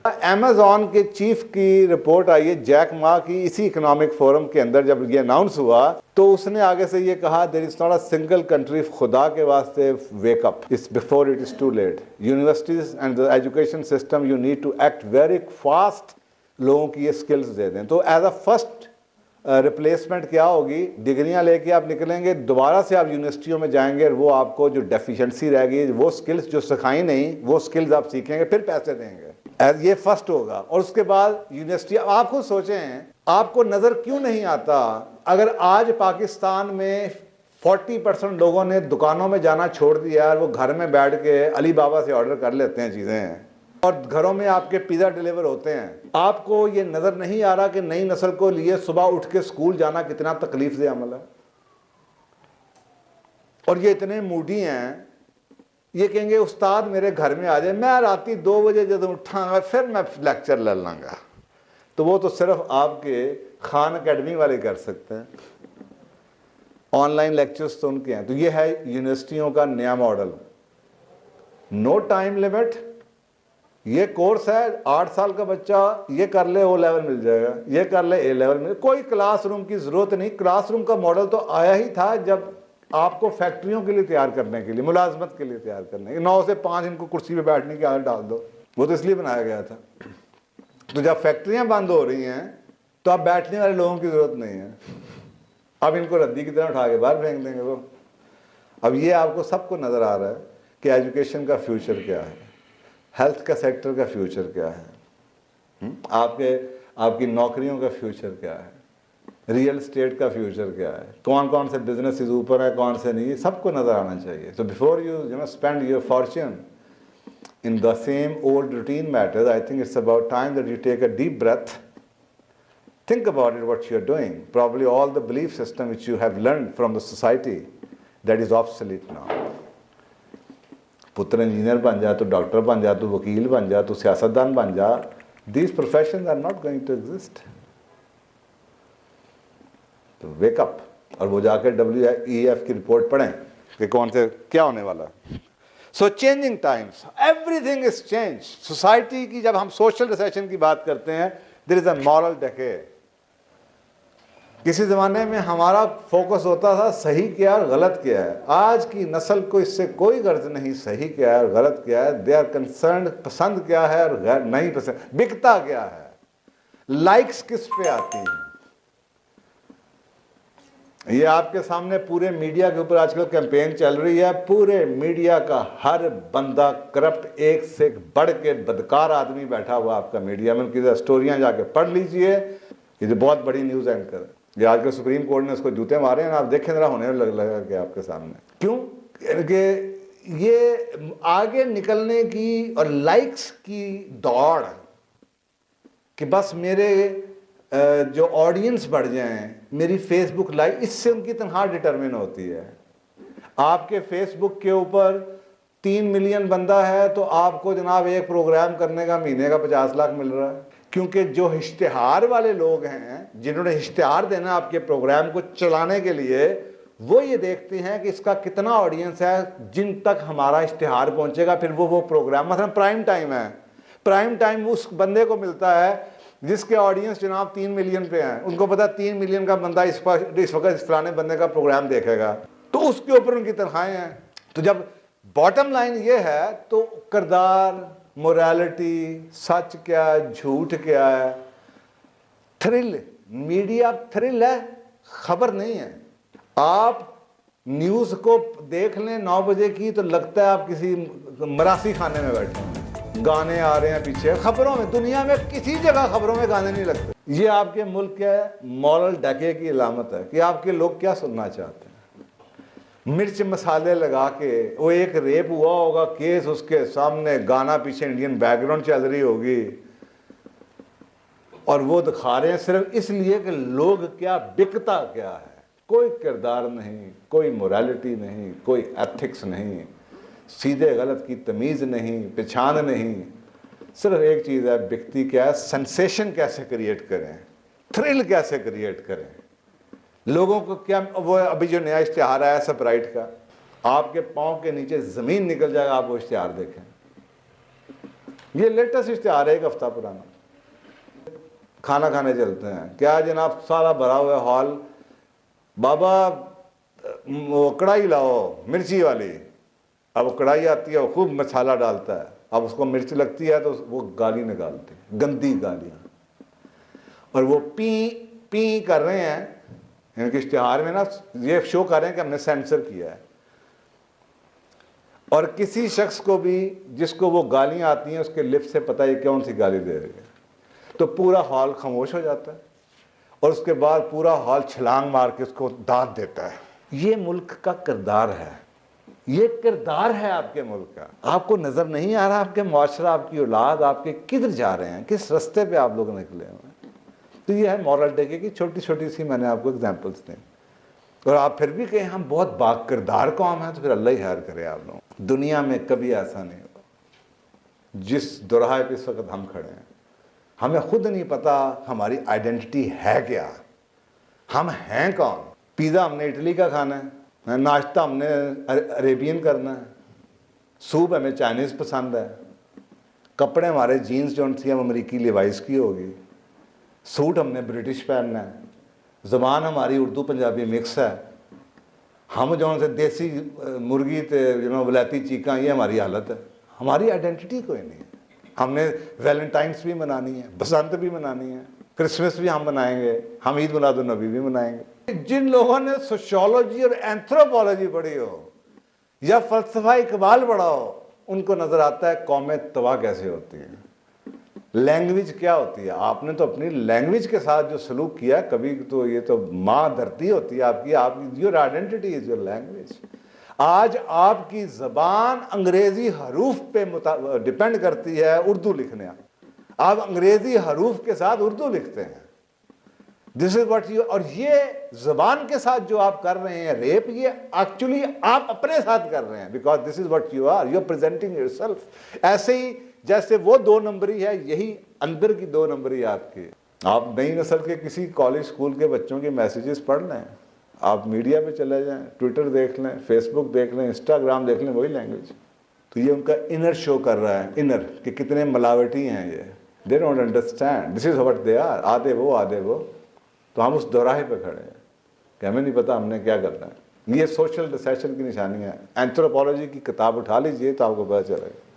Amazon के chief की report आई है, जैक मा की, इसी इकोनॉमिक फोरम के अंदर जब ये अनाउंस हुआ तो उसने आगे से ये कहा, there is not a single country, खुदा के वास्ते wake up, it's before it is too late. Universities and the education system, you need to act very fast, लोगों की ये स्किल्स दे दें। तो एज अ फर्स्ट रिप्लेसमेंट क्या होगी, डिग्रियां लेके आप निकलेंगे, दोबारा से आप यूनिवर्सिटियों में जाएंगे और वो आपको जो डेफिशिएंसी रहेगी, वो स्किल्स जो सिखाई नहीं, वो स्किल्स आप सीखेंगे, फिर पैसे देंगे। ये फर्स्ट होगा। और उसके बाद यूनिवर्सिटी, आप खुद सोचें, आपको नजर क्यों नहीं आता अगर आज पाकिस्तान में 40% लोगों ने दुकानों में जाना छोड़ दिया और वो घर में बैठ के अली बाबा से ऑर्डर कर लेते हैं चीजें, और घरों में आपके पिज़्ज़ा डिलीवर होते हैं। आपको ये नजर नहीं आ रहा कि नई नस्ल को लिए सुबह उठ के स्कूल जाना कितना तकलीफ से अमल है। और ये इतने मूडी हैं, ये कहेंगे उस्ताद मेरे घर में आ जाए, मैं राती 2 बजे जब उठांगा फिर मैं लेक्चर ले लूँगा। तो वो तो सिर्फ आपके खान अकेडमी वाले कर सकते हैं, ऑनलाइन लेक्चर्स तो उनके हैं। तो ये है यूनिवर्सिटियों का नया मॉडल, नो टाइम लिमिट। ये कोर्स है 8 साल का बच्चा ये कर ले O लेवल मिल जाएगा, ये कर ले A लेवल मिल, कोई क्लासरूम की जरूरत नहीं। क्लासरूम का मॉडल तो आया ही था जब आपको फैक्ट्रियों के लिए तैयार करने के लिए, मुलाजमत के लिए तैयार करने के, 9 से 5 इनको कुर्सी पे बैठने की आदत डाल दो, वो तो इसलिए बनाया गया था। तो जब फैक्ट्रियां बंद हो रही हैं तो अब बैठने वाले लोगों की जरूरत नहीं है, अब इनको रद्दी की तरह उठा के बाहर फेंक देंगे वो। अब ये आपको सबको नजर आ रहा है कि एजुकेशन का फ्यूचर क्या है, हेल्थ का सेक्टर का फ्यूचर क्या है, आपकी नौकरियों का फ्यूचर क्या है, रियल स्टेट का फ्यूचर क्या है, कौन कौन से बिजनेस ऊपर है, कौन से नहीं, सबको नजर आना चाहिए। तो before you spend your Fortune in the same old routine matters, I think it's about time that you take a deep breath, think about it, what you're doing. Probably all the belief system which you have learned from the society, that is obsolete now. पुत्र engineer बन जा, तो doctor बन जा, तो वकील बन जा, तो सियासतदान बन जा, these professions are not going to exist. तो वेक अप, और वो जाकर WEF की रिपोर्ट पढ़ें कि कौन से क्या होने वाला। So changing times, everything is change. Society की जब हम सोशल रिसेशन की बात करते हैं, there is a moral decay. किसी ज़माने में हमारा फोकस होता था सही क्या और गलत क्या है, आज की नस्ल को इससे कोई गर्ज नहीं सही क्या है और गलत क्या है। दे आर कंसर्न पसंद क्या है और नहीं पसंद, बिकता क्या है, लाइक्स किस पे आती हैं। ये आपके सामने पूरे मीडिया के ऊपर आजकल कैंपेन चल रही है, पूरे मीडिया का हर बंदा करप्ट, एक से एक बढ़ के बदकार आदमी बैठा हुआ आपका मीडिया में। उनकी स्टोरियां जाके पढ़ लीजिए, ये जो बहुत बड़ी न्यूज़ एंकर है, ये आजकल सुप्रीम कोर्ट ने उसको जूते मारे हैं, आप देखें जरा होने लगा के आपके सामने। क्यों कि ये आगे निकलने की और लाइक्स की दौड़, कि बस मेरे जो ऑडियंस बढ़ जाएं, मेरी फेसबुक लाइक, इससे उनकी तनख्वाह डिटरमिन होती है। आपके फेसबुक के ऊपर 3 मिलियन बंदा है तो आपको जनाब एक प्रोग्राम करने का महीने का 50 लाख मिल रहा है, क्योंकि जो इश्तिहार वाले लोग हैं, जिन्होंने इश्तिहार देना आपके प्रोग्राम को चलाने के लिए, वो ये देखते हैं कि इसका कितना ऑडियंस है जिन तक हमारा इश्तिहार पहुंचेगा, फिर वो प्रोग्राम, मतलब प्राइम टाइम है, प्राइम टाइम उस बंदे को मिलता है जिसके ऑडियंस जनाब 3 मिलियन पे हैं। उनको पता 3 मिलियन का बंदा इस वक्त इस फलाने बंदे का प्रोग्राम देखेगा, तो उसके ऊपर उनकी तनख्वाहें हैं। तो जब बॉटम लाइन ये है तो किरदार, मोरालिटी, सच क्या, झूठ क्या है, थ्रिल, मीडिया थ्रिल है, खबर नहीं है। आप न्यूज़ को देख लें 9 बजे की तो लगता है आप किसी मरासी खाने में बैठे हैं, गाने आ रहे हैं पीछे। खबरों में, दुनिया में किसी जगह खबरों में गाने नहीं लगते। ये आपके मुल्क के मॉरल डके की अलामत है कि आपके लोग क्या सुनना चाहते हैं। मिर्च मसाले लगा के, वो एक रेप हुआ होगा केस, उसके सामने गाना पीछे इंडियन बैकग्राउंड चल रही होगी, और वो दिखा रहे हैं सिर्फ इसलिए कि लोग क्या, बिकता क्या है। कोई किरदार नहीं, कोई मोरालिटी नहीं, कोई एथिक्स नहीं, सीधे गलत की तमीज़ नहीं, पहचान नहीं, सिर्फ एक चीज़ है, बिकती क्या है, सेंसेशन कैसे क्रिएट करें, थ्रिल कैसे क्रिएट करें, लोगों को क्या। वो अभी जो नया इश्तिहार आया स्प्राइट का, आपके पाँव के नीचे ज़मीन निकल जाएगा, आप वो इश्तिहार देखें। ये लेटेस्ट इश्तिहार है, 1 हफ्ता पुराना। खाना खाने चलते हैं, क्या जनाब सारा भरा हुआ हॉल, बाबा वो कढ़ाई लाओ मिर्ची वाली। अब वो कढ़ाई आती है, वो खूब मसाला डालता है, अब उसको मिर्च लगती है तो वो गाली निकालते हैं, गंदी गालियाँ, और वो पी पी कर रहे हैं। इनके इश्तिहार में ना ये शो कर रहे हैं कि हमने सेंसर किया है, और किसी शख्स को भी जिसको वो गालियाँ आती हैं उसके लिप से पता है कौन सी गाली दे रही है, तो पूरा हॉल खामोश हो जाता है, और उसके बाद पूरा हॉल छलांग मार के उसको दांत देता है। ये मुल्क का किरदार है, ये किरदार है आपके मुल्क का। आपको नजर नहीं आ रहा आपके मुआशरा, आपकी औलाद, आपके किधर जा रहे हैं, किस रास्ते पे आप लोग निकले हुए हैं। तो ये है मॉरल डे की छोटी छोटी सी मैंने आपको एग्जांपल्स दी। और आप फिर भी कहें हम बहुत बाकिरदार कौम हैं, तो फिर अल्लाह ही खैर करे आप लोग। दुनिया में कभी ऐसा नहीं होगा। जिस दुराहे पे इस वक्त हम खड़े हैं, हमें खुद नहीं पता हमारी आइडेंटिटी है क्या, हम हैं कौन। पिज़्ज़ा हमने इटली का खाना है, नाश्ता हमने अरेबियन करना है, सूप हमें चाइनीज़ पसंद है, कपड़े हमारे जीन्स जो सी हम अमरीकी लिवाइस की होगी, सूट हमने ब्रिटिश पहनना है, ज़बान हमारी उर्दू पंजाबी मिक्स है, हम जो से देसी मुर्गी तो वलैती चीका, ये हमारी हालत है। हमारी आइडेंटिटी कोई नहीं है। हमने वैलेंटाइंस भी मनानी है, बसंत भी मनानी है, क्रिसमस भी हम मनाएंगे, हम ईद मिलादुन्नबी भी मनाएंगे। जिन लोगों ने सोशियोलॉजी और एंथ्रोपोलॉजी पढ़ी हो या फलसफा इकबाल पढ़ा हो, उनको नजर आता है कौमें तबाह कैसे होती हैं, लैंग्वेज क्या होती है। आपने तो अपनी लैंग्वेज के साथ जो सलूक किया, कभी तो ये तो माँ धरती होती है आपकी your identity is your language. आज आपकी ज़बान अंग्रेजी हरूफ पे डिपेंड करती है उर्दू लिखने। आप अंग्रेजी हरूफ के साथ उर्दू लिखते हैं। दिस इज व्हाट यू, और ये ज़बान के साथ जो आप कर रहे हैं रेप, ये एक्चुअली आप अपने साथ कर रहे हैं, because this is what you are, you are presenting yourself. ऐसे ही जैसे वो 2 नंबरी है, यही अंदर की 2 नंबरी आपकी। आप नई नस्ल के किसी कॉलेज स्कूल के बच्चों के मैसेजेस पढ़ लें, आप मीडिया पे चले जाएं, ट्विटर देख लें, फेसबुक देख लें, इंस्टाग्राम देख लें, वही लैंग्वेज। तो ये उनका इनर शो कर रहा है, इनर कि कितने मिलावटी हैं ये। They don't understand this is what they are, आधे वो। तो हम उस दोराहे पे खड़े हैं कि हमें नहीं पता हमने क्या करना है। ये सोशल रिसेशन की निशानी है। एंथ्रोपोलॉजी की किताब उठा लीजिए तो आपको पता चलेगा।